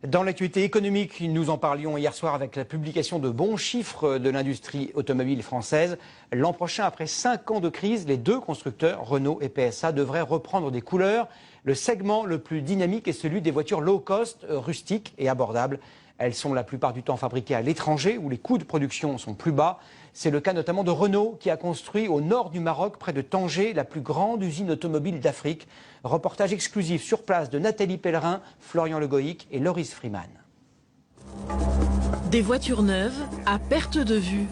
Dans l'actualité économique, nous en parlions hier soir avec la publication de bons chiffres de l'industrie automobile française. L'an prochain, après 5 ans de crise, les deux constructeurs, Renault et PSA, devraient reprendre des couleurs. Le segment le plus dynamique est celui des voitures low cost, rustiques et abordables. Elles sont la plupart du temps fabriquées à l'étranger, où les coûts de production sont plus bas. C'est le cas notamment de Renault, qui a construit au nord du Maroc, près de Tanger, la plus grande usine automobile d'Afrique. Reportage exclusif sur place de Nathalie Pellerin, Florian Le Goïc et Loris Freeman. Des voitures neuves à perte de vue,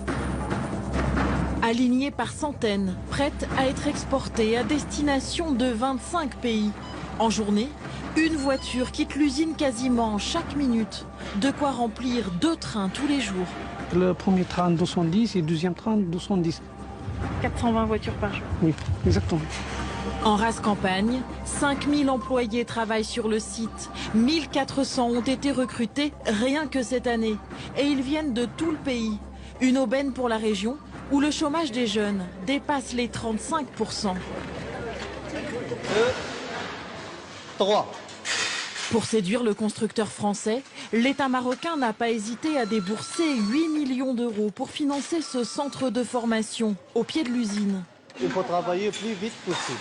alignées par centaines, prêtes à être exportées à destination de 25 pays. En journée, une voiture quitte l'usine quasiment chaque minute. De quoi remplir 2 trains tous les jours. Le premier train 210 et le deuxième train 210. 420 voitures par jour. Oui, exactement. En race campagne, 5000 employés travaillent sur le site. 1400 ont été recrutés rien que cette année. Et ils viennent de tout le pays. Une aubaine pour la région où le chômage des jeunes dépasse les 35%. 3. Pour séduire le constructeur français, l'État marocain n'a pas hésité à débourser 8 millions d'euros pour financer ce centre de formation au pied de l'usine. Il faut travailler le plus vite possible.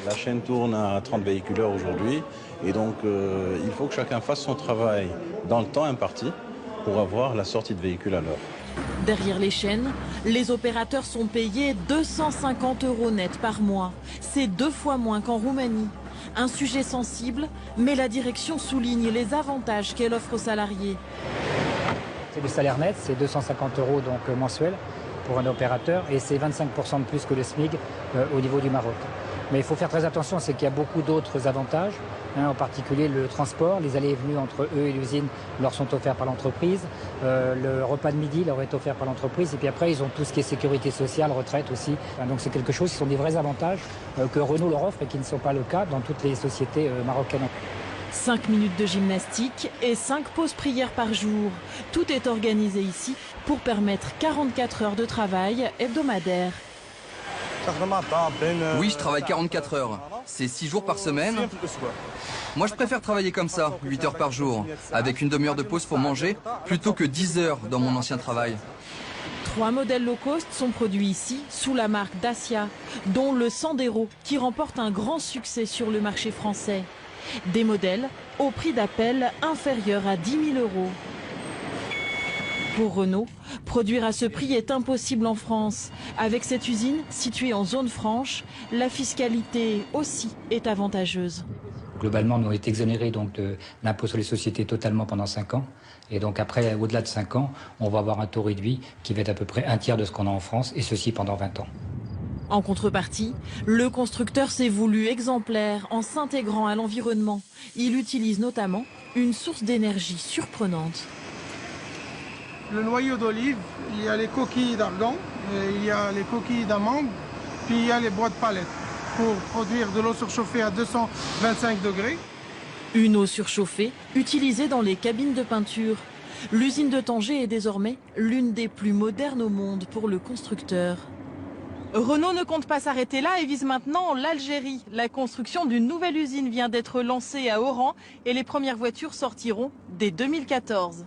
La chaîne tourne à 30 véhiculeurs aujourd'hui et donc il faut que chacun fasse son travail dans le temps imparti pour avoir la sortie de véhicule à l'heure. Derrière les chaînes, les opérateurs sont payés 250 € net par mois. C'est 2 fois moins qu'en Roumanie. Un sujet sensible, mais la direction souligne les avantages qu'elle offre aux salariés. C'est le salaire net, c'est 250 € donc mensuel pour un opérateur et c'est 25% de plus que le SMIC au niveau du Maroc. Mais il faut faire très attention, c'est qu'il y a beaucoup d'autres avantages, en particulier le transport, les allées et venues entre eux et l'usine leur sont offerts par l'entreprise, le repas de midi leur est offert par l'entreprise et puis après ils ont tout ce qui est sécurité sociale, retraite aussi. Donc c'est quelque chose qui sont des vrais avantages que Renault leur offre et qui ne sont pas le cas dans toutes les sociétés marocaines. 5 minutes de gymnastique et 5 pauses prières par jour. Tout est organisé ici pour permettre 44 heures de travail hebdomadaire. Oui, je travaille 44 heures. C'est 6 jours par semaine. Moi, je préfère travailler comme ça, 8 heures par jour, avec une demi-heure de pause pour manger, plutôt que 10 heures dans mon ancien travail. 3 modèles low cost sont produits ici, sous la marque Dacia, dont le Sandero, qui remporte un grand succès sur le marché français. Des modèles au prix d'appel inférieur à 10 000 €. Pour Renault, produire à ce prix est impossible en France. Avec cette usine située en zone franche, la fiscalité aussi est avantageuse. Globalement, nous on est exonérés donc de l'impôt sur les sociétés totalement pendant 5 ans. Et donc après, au-delà de 5 ans, on va avoir un taux réduit qui va être à peu près un tiers de ce qu'on a en France, et ceci pendant 20 ans. En contrepartie, le constructeur s'est voulu exemplaire en s'intégrant à l'environnement. Il utilise notamment une source d'énergie surprenante. Le noyau d'olive, il y a les coquilles d'argan, il y a les coquilles d'amande, puis il y a les bois de palette pour produire de l'eau surchauffée à 225 degrés. Une eau surchauffée utilisée dans les cabines de peinture. L'usine de Tanger est désormais l'une des plus modernes au monde pour le constructeur. Renault ne compte pas s'arrêter là et vise maintenant l'Algérie. La construction d'une nouvelle usine vient d'être lancée à Oran et les premières voitures sortiront dès 2014.